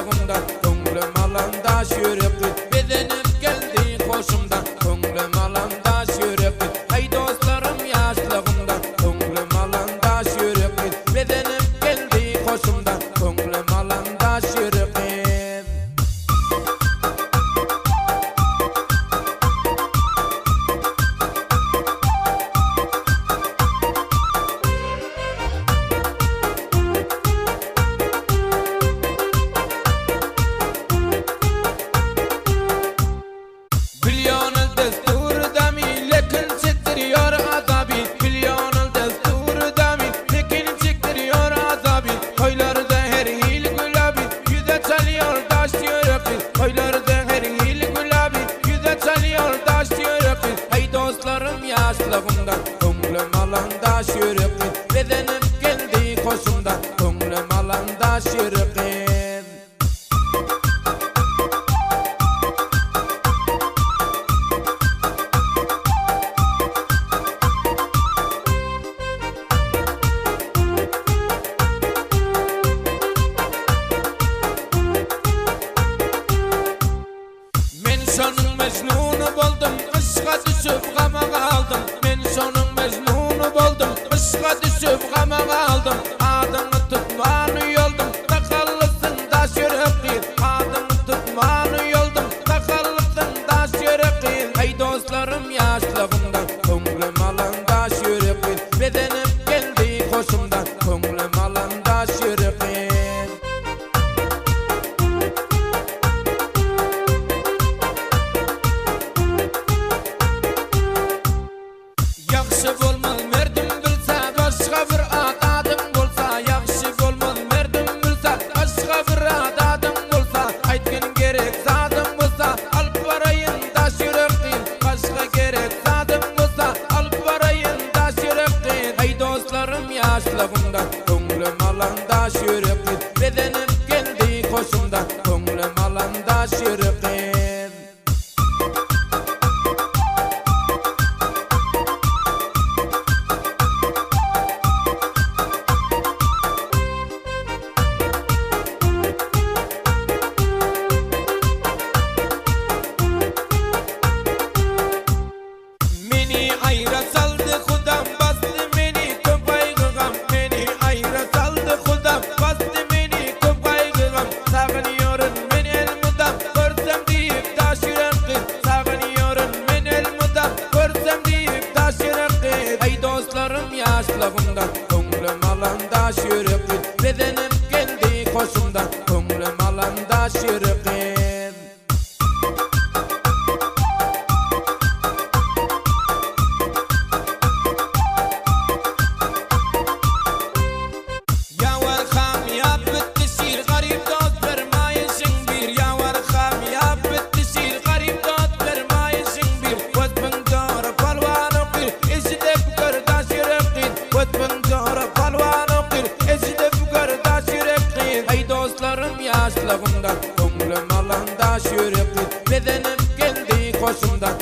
yaşlığımdan, ko'nglim alanda şürüp bedenim geldi koşumdan, ko'nglim alanda şürüp ay dostlarım yaşlığımdan, ko'nglim alanda şürüp bedenim geldi koşumdan, ko'nglim alanda şürüp. Yaşlığımdan, ko'nglim alanda şürüp bedenim geldi koşumdan, ko'nglim alanda şürüp. Men şonun mecnunu boldum, ışığa düşüp gama kaldım. Men şonun mecnunu boldum, ışığa düşüp gama kaldım. Adını tutmanı yoldum, takallısın da şürüp. Adını tutmanı yoldum, takallısın da şürüp. Ay dostlarım yaşlığımdan, ko'nglim alanda şürüp bedenim geldi koşumdan, ko'nglim alanda şürüp. Yaxşı bolmaz merdim bilsa, başqa bir adadın bolsa. Yaxşı bolmaz merdim bilsa, başqa bir adadın bolsa. Aytgin gerek zadım bolsa, alıp barayın da şürüp. Başqa gerek zadım bolsa, alıp barayın da şürüp. Ay dostlarım yaşlığımdan, ko'nglim alanda şürüp bedenim geldi koşumdan, ko'nglim alanda şürüp. Meni ayra saldı Xudam, bastı meni köp aygıgam. Meni ayra saldı Xudam, bastı meni köp aygıgam. Sağınıyorum men el mudam, görsem deyip da şürüp. Sağınıyorum men el mudam, görsem deyip da şürüp. Ay dostlarım yaşlığımdan, ko'nglim alanda şürüp bedenim geldi koşumdan, ko'nglim alanda şürüp. Yaşlığımdan, ko'nglim alanda şürüp bedenim geldi koşumdan,